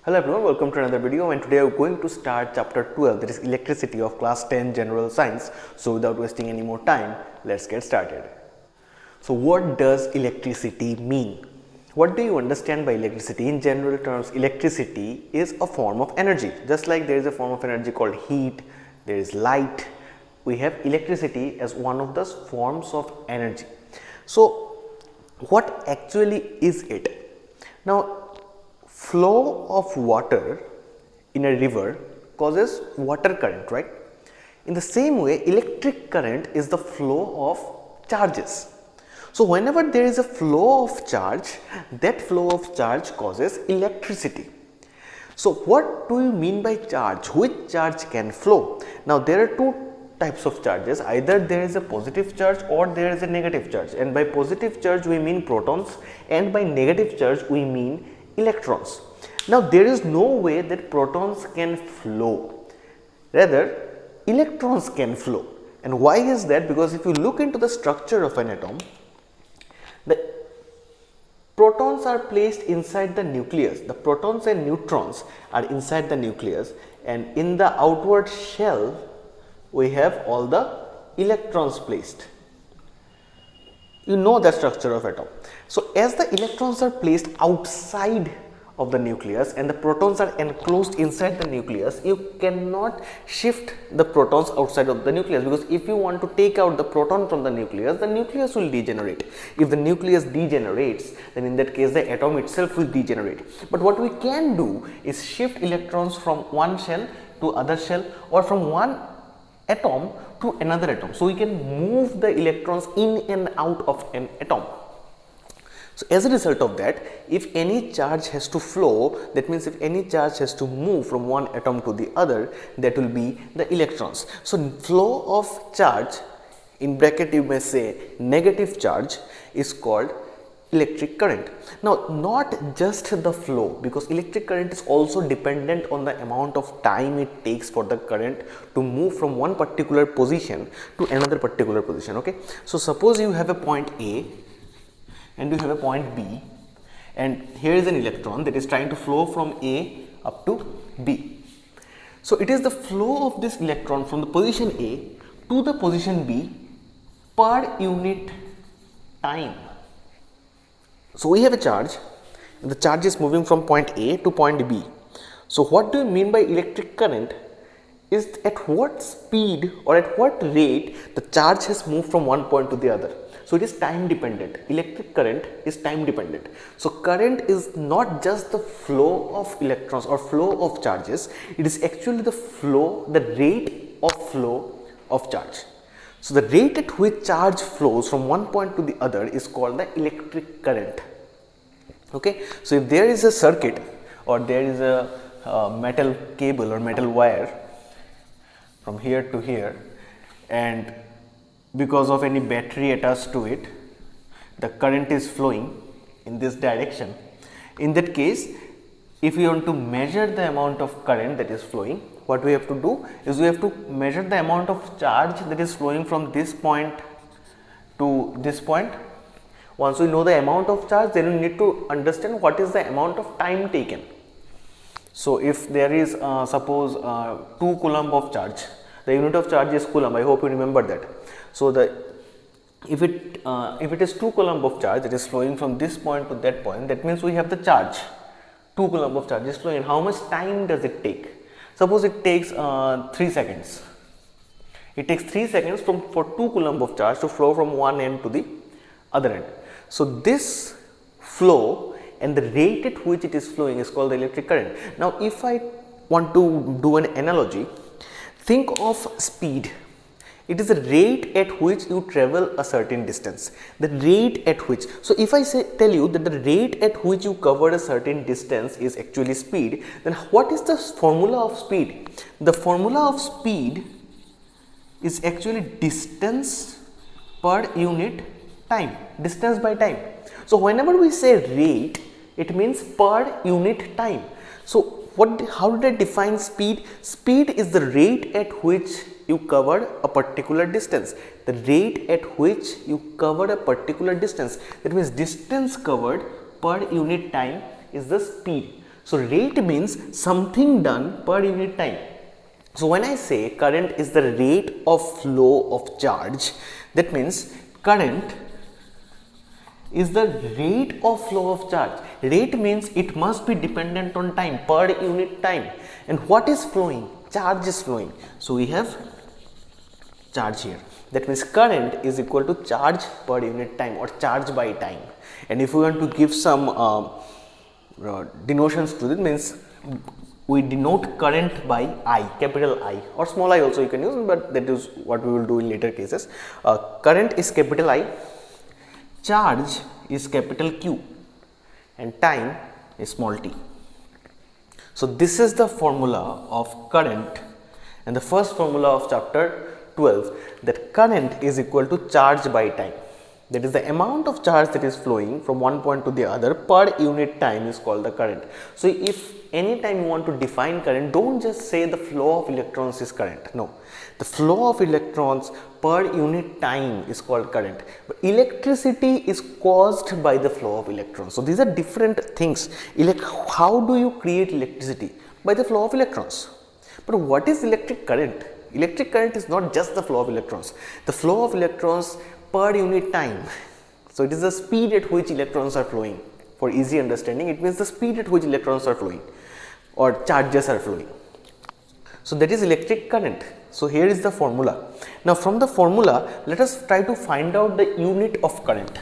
Hello everyone, welcome to another video, and today we are going to start chapter 12, that is electricity of class 10 general science. So without wasting any more time, let's get started. So what does electricity mean? What do you understand by electricity? In general terms, electricity is a form of energy. Just like there is a form of energy called heat, there is light, we have electricity as one of those forms of energy. So what actually is it? Now, flow of water in a river causes water current, right? In the same way, electric current is the flow of charges. So whenever there is a flow of charge, that flow of charge causes electricity. So what do you mean by charge? Which charge can flow? Now there are two types of charges. Either there is a positive charge or there is a negative charge, and by positive charge we mean protons, and by negative charge we mean electrons. Now there is no way that protons can flow, rather electrons can flow. And why is that? Because if you look into the structure of an atom, the protons are placed inside the nucleus. The protons and neutrons are inside the nucleus, and in the outward shell we have all the electrons placed. You know the structure of atom. So as the electrons are placed outside of the nucleus and the protons are enclosed inside the nucleus, you cannot shift the protons outside of the nucleus, because if you want to take out the proton from the nucleus will degenerate. If the nucleus degenerates, then in that case the atom itself will degenerate. But what we can do is shift electrons from one shell to other shell, or from one atom to another atom. So we can move the electrons in and out of an atom. So as a result of that, if any charge has to flow, that means if any charge has to move from one atom to the other, that will be the electrons. So flow of charge, in bracket you may say negative charge, is called electric current. Now not just the flow, because electric current is also dependent on the amount of time it takes for the current to move from one particular position to another particular position. Okay, so suppose you have a point A and you have a point B, and here is an electron that is trying to flow from A up to B. So it is the flow of this electron from the position A to the position B per unit time. So we have a charge, and the charge is moving from point A to point B. So what do you mean by electric current is at what speed or at what rate the charge has moved from one point to the other. So it is time dependent. Electric current is time dependent. So current is not just the flow of electrons or flow of charges, it is actually the flow, the rate of flow of charge. So the rate at which charge flows from one point to the other is called the electric current. Okay, so if there is a circuit or there is a metal cable or metal wire from here to here, and because of any battery attached to it, the current is flowing in this direction. In that case, if we want to measure the amount of current that is flowing, what we have to do is we have to measure the amount of charge that is flowing from this point to this point. Once we know the amount of charge, then we need to understand what is the amount of time taken. So if there is suppose 2 coulomb of charge, the unit of charge is coulomb. I hope you remember that. So if it is 2 coulomb of charge that is flowing from this point to that point, that means we have the charge 2 coulomb of charge is flowing. How much time does it take? Suppose it takes 3 seconds. It takes 3 seconds for 2 coulomb of charge to flow from one end to the other end. So this flow and the rate at which it is flowing is called the electric current. Now if I want to do an analogy, think of speed. It is the rate at which you travel a certain distance. The rate at which, so if I tell you that the rate at which you cover a certain distance is actually speed, then what is the formula of speed? The formula of speed is actually distance per unit time, distance by time. So whenever we say rate, it means per unit time. So how did I define speed? Speed is the rate at which you cover a particular distance. The rate at which you cover a particular distance. That means distance covered per unit time is the speed. So rate means something done per unit time. So when I say current is the rate of flow of charge, that means current is the rate of flow of charge. Rate means it must be dependent on time, per unit time. And what is flowing? Charge is flowing. So we have charge here. That means current is equal to charge per unit time or charge by time. And if we want to give some denotions to it, means we denote current by I, capital I, or small I also you can use, but that is what we will do in later cases. Current is capital I, charge is capital Q, and time is small t. So this is the formula of current, and the first formula of chapter 12, that current is equal to charge by time. That is the amount of charge that is flowing from one point to the other per unit time is called the current. So if any time you want to define current, don't just say the flow of electrons is current. No, the flow of electrons per unit time is called current. But electricity is caused by the flow of electrons. So these are different things. How do you create electricity? By the flow of electrons. But what is electric current? Electric current is not just the flow of electrons. The flow of electrons per unit time. So it is the speed at which electrons are flowing. For easy understanding, it means the speed at which electrons are flowing or charges are flowing. So that is electric current. So here is the formula. Now from the formula, let us try to find out the unit of current.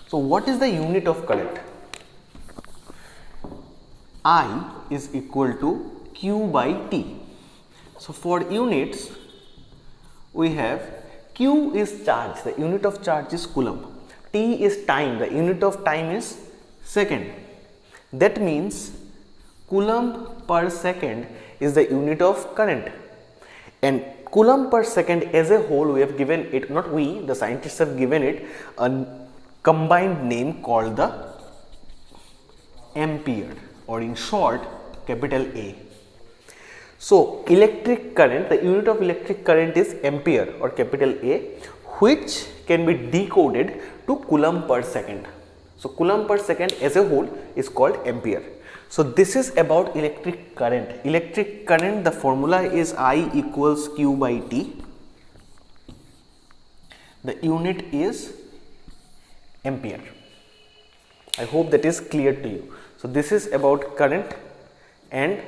So what is the unit of current? I is equal to Q by T. So for units, we have Q is charge, the unit of charge is coulomb. T is time, the unit of time is second. That means coulomb per second is the unit of current. And coulomb per second as a whole, we have given it, not we, the scientists have given it a combined name called the ampere, or in short, capital A. So electric current, the unit of electric current is ampere or capital A, which can be decoded to coulomb per second. So coulomb per second as a whole is called ampere. So this is about electric current. Electric current, the formula is I equals Q by T. The unit is ampere. I hope that is clear to you. So this is about current and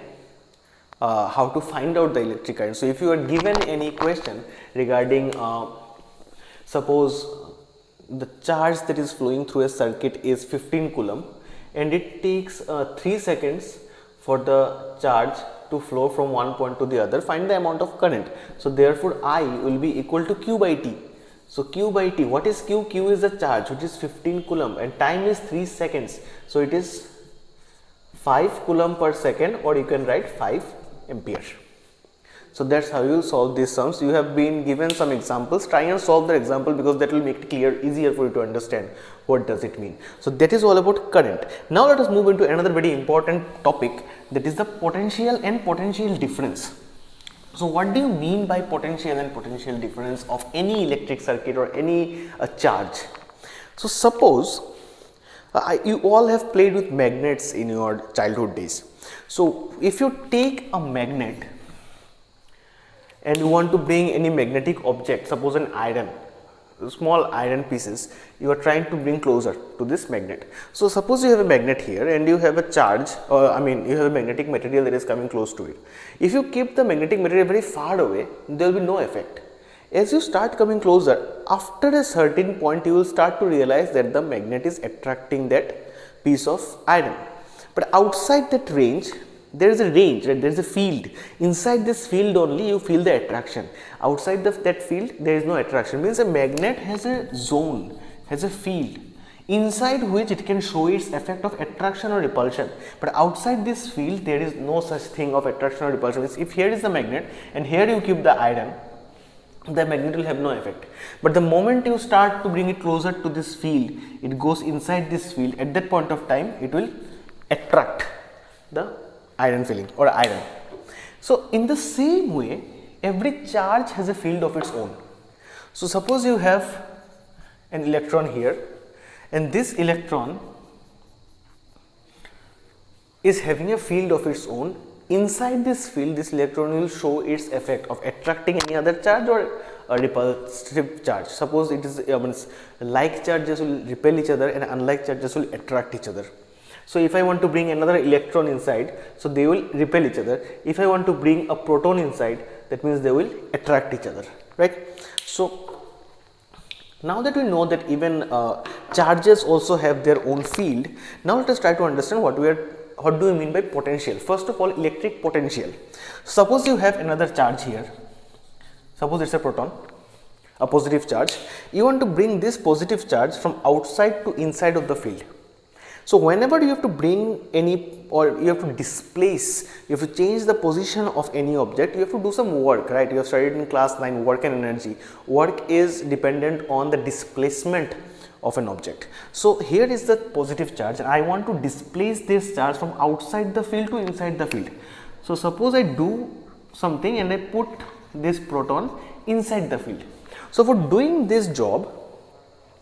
how to find out the electric current. So if you are given any question regarding suppose the charge that is flowing through a circuit is 15 coulomb and it takes 3 seconds for the charge to flow from one point to the other, find the amount of current. So therefore I will be equal to Q by T. So Q by T, what is Q? Q is the charge, which is 15 coulomb, and time is 3 seconds. So it is 5 coulomb per second, or you can write 5 ampere. So that's how you solve these sums. You have been given some examples. Try and solve the example, because that will make it clear, easier for you to understand what does it mean. So that is all about current. Now let us move into another very important topic, that is the potential and potential difference. So what do you mean by potential and potential difference of any electric circuit or any charge? So suppose you all have played with magnets in your childhood days. So if you take a magnet and you want to bring any magnetic object, suppose an iron, small iron pieces, you are trying to bring closer to this magnet. So suppose you have a magnet here and you have a charge, or you have a magnetic material that is coming close to it. If you keep the magnetic material very far away, there will be no effect. As you start coming closer, after a certain point you will start to realize that the magnet is attracting that piece of iron. But outside that range, there is a range, right? There is a field. Inside this field only you feel the attraction. Outside that field there is no attraction. Means a magnet has a zone, has a field, inside which it can show its effect of attraction or repulsion. But outside this field there is no such thing of attraction or repulsion. Means if here is the magnet and here you keep the iron, the magnet will have no effect. But the moment you start to bring it closer to this field, it goes inside this field. At that point of time, it will attract the iron filling or iron. So in the same way, every charge has a field of its own. So suppose you have an electron here, and this electron is having a field of its own. Inside this field, this electron will show its effect of attracting any other charge or a repulsive charge. Suppose it is like charges will repel each other and unlike charges will attract each other. So if I want to bring another electron inside, so they will repel each other. If I want to bring a proton inside, that means they will attract each other, right? So now that we know that even charges also have their own field, now let us try to understand what do we mean by potential. First of all, electric potential. Suppose you have another charge here. Suppose it's a proton, a positive charge. You want to bring this positive charge from outside to inside of the field. So whenever you have to bring any, or you have to displace, you have to change the position of any object, you have to do some work, right? You have studied in class 9 work and energy. Work is dependent on the displacement of an object. So here is the positive charge and I want to displace this charge from outside the field to inside the field. So suppose I do something and I put this proton inside the field. So for doing this job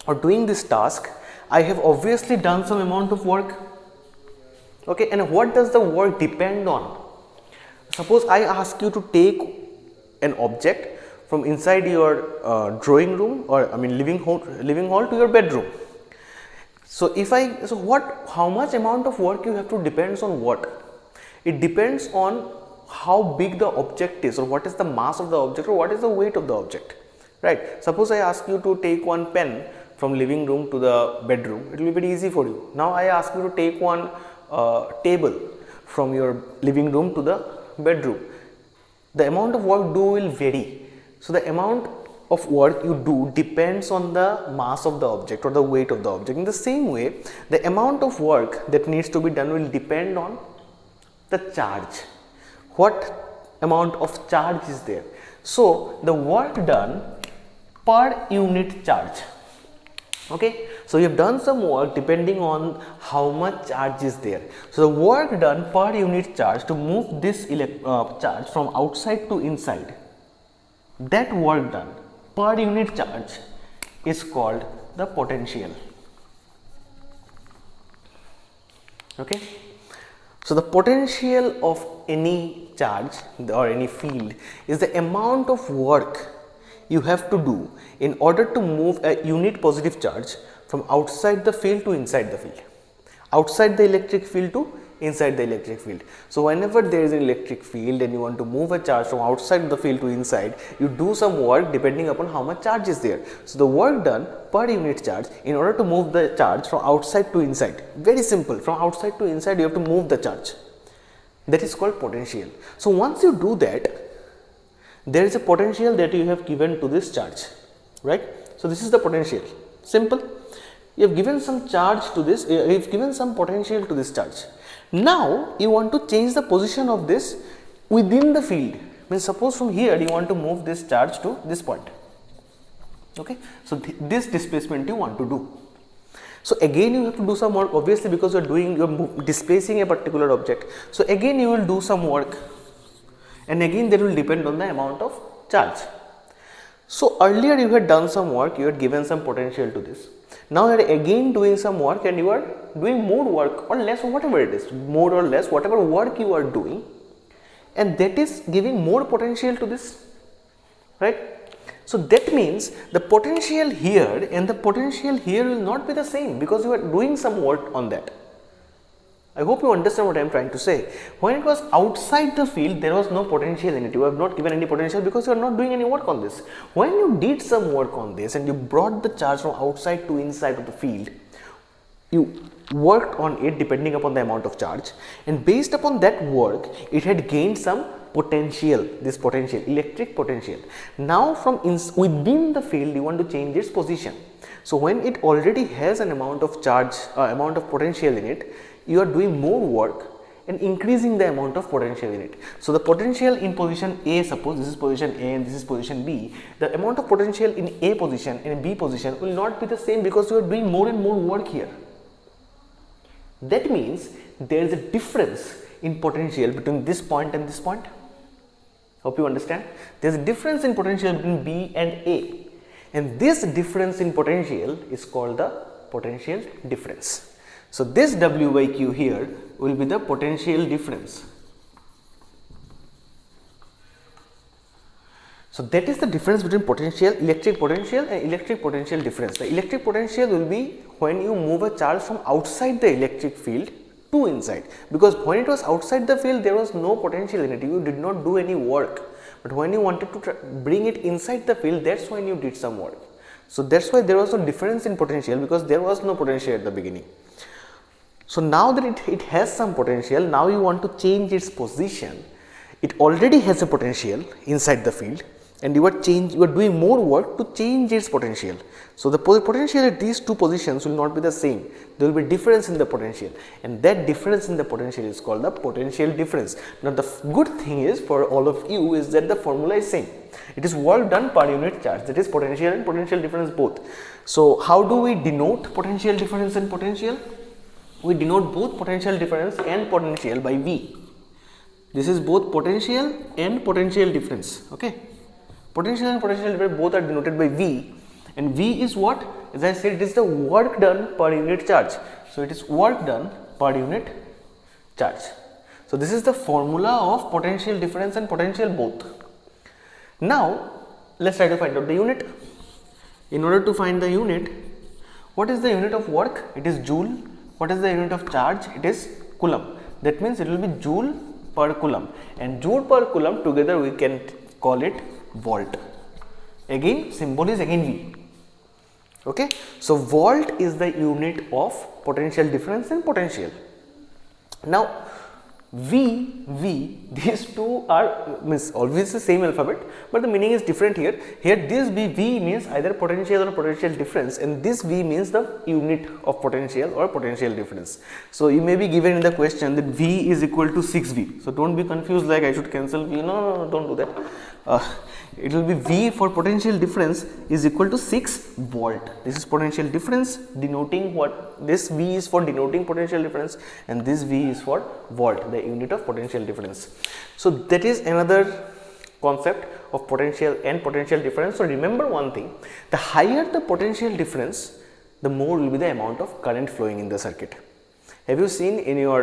or doing this task, I have obviously done some amount of work. Okay, and what does the work depend on? Suppose I ask you to take an object from inside your drawing room, or living hall to your bedroom. So how much amount of work you have to depends on what? It depends on how big the object is, or what is the mass of the object, or what is the weight of the object, right? Suppose I ask you to take one pen from living room to the bedroom, it will be very easy for you. Now I ask you to take one table from your living room to the bedroom. The amount of work do will vary. So the amount of work you do depends on the mass of the object or the weight of the object. In the same way, the amount of work that needs to be done will depend on the charge. What amount of charge is there? So the work done per unit charge. Okay, so you have done some work depending on how much charge is there. So the work done per unit charge to move this charge from outside to inside, that work done per unit charge is called the potential. Okay, so the potential of any charge or any field is the amount of work you have to do in order to move a unit positive charge from outside the field to inside the field, outside the electric field to inside the electric field. So whenever there is an electric field and you want to move a charge from outside the field to inside, you do some work depending upon how much charge is there. So the work done per unit charge in order to move the charge from outside to inside, very simple, from outside to inside you have to move the charge, that is called potential. So once you do that, there is a potential that you have given to this charge, right? So this is the potential, simple. You have given some charge to this, you have given some potential to this charge. Now you want to change the position of this within the field. Means suppose from here you want to move this charge to this point. Okay, so this displacement you want to do. So again you have to do some work, obviously, because you are displacing a particular object. So again you will do some work, and again that will depend on the amount of charge. So earlier you had done some work, you had given some potential to this. Now you are again doing some work and you are doing more work or less, or whatever it is, more or less, whatever work you are doing, and that is giving more potential to this, right? So that means the potential here and the potential here will not be the same, because you are doing some work on that. I hope you understand what I am trying to say. When it was outside the field, there was no potential in it. You have not given any potential because you are not doing any work on this. When you did some work on this and you brought the charge from outside to inside of the field, you worked on it depending upon the amount of charge, and based upon that work, it had gained some potential, this potential, electric potential. Now from within the field, you want to change its position. So when it already has an amount of charge, amount of potential in it, you are doing more work and increasing the amount of potential in it. So the potential in position A, suppose this is position A and this is position B, the amount of potential in A position and B position will not be the same, because you are doing more and more work here. That means there is a difference in potential between this point and this point. Hope you understand. There is a difference in potential between B and A, and this difference in potential is called the potential difference. So this W by Q here will be the potential difference. So that is the difference between electric potential and electric potential difference. The electric potential will be when you move a charge from outside the electric field to inside, because when it was outside the field there was no potential in it, you did not do any work, but when you wanted to bring it inside the field, that's when you did some work. So that's why there was no difference in potential, because there was no potential at the beginning. So now that it has some potential, now you want to change its position. It already has a potential inside the field, and you are doing more work to change its potential. So the potential at these two positions will not be the same. There will be difference in the potential, and that difference in the potential is called the potential difference. Now the good thing is for all of you is that the formula is same. It is work done per unit charge, that is potential and potential difference both. So how do we denote potential difference and potential? We denote both potential difference and potential by V. This is both potential and potential difference. Okay, potential and potential difference both are denoted by V, and V is what? As I said, it is the work done per unit charge. So it is work done per unit charge. So this is the formula of potential difference and potential both. Now let's try to find out the unit. In order to find the unit, what is the unit of work? It is joule. What is the unit of charge? It is coulomb. That means it will be joule per coulomb, and joule per coulomb together we can call it volt. Again, symbol is again V. Okay, so volt is the unit of potential difference and potential. Now V, these two are always the same alphabet, but the meaning is different here. Here this V means either potential or potential difference, and this V means the unit of potential or potential difference. So you may be given in the question that V is equal to 6V. So don't be confused like I should cancel V. No, don't do that. It will be V for potential difference is equal to 6 volt. This is potential difference denoting what? This V is for denoting potential difference, and this V is for volt, the unit of potential difference. So that is another concept of potential and potential difference. So remember one thing, the higher the potential difference, the more will be the amount of current flowing in the circuit. Have you seen in your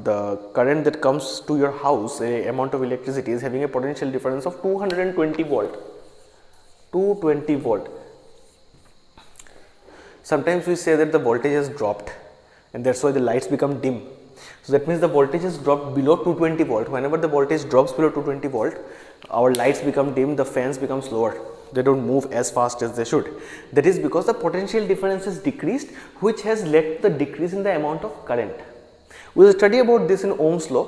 the current that comes to your house, a amount of electricity is having a potential difference of 220 volt. 220 volt. Sometimes we say that the voltage has dropped, and that's why the lights become dim. So that means the voltage has dropped below 220 volt. Whenever the voltage drops below 220 volt, our lights become dim, the fans become slower. They don't move as fast as they should. That is because the potential difference is decreased, which has led to the decrease in the amount of current. We will study about this in Ohm's law.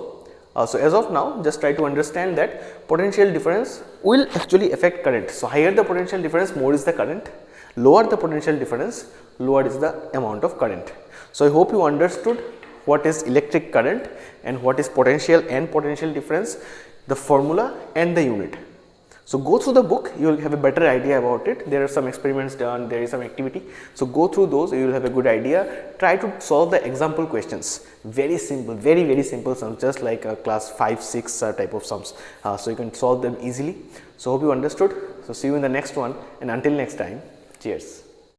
So as of now, just try to understand that potential difference will actually affect current. So higher the potential difference, more is the current. Lower the potential difference, lower is the amount of current. So I hope you understood what is electric current and what is potential and potential difference, the formula and the unit. So go through the book, you will have a better idea about it. There are some experiments done, there is some activity. So go through those, you will have a good idea. Try to solve the example questions. Very simple, very simple sums, just like a class 5, 6 type of sums. So you can solve them easily. So hope you understood. So see you in the next one, and until next time, cheers.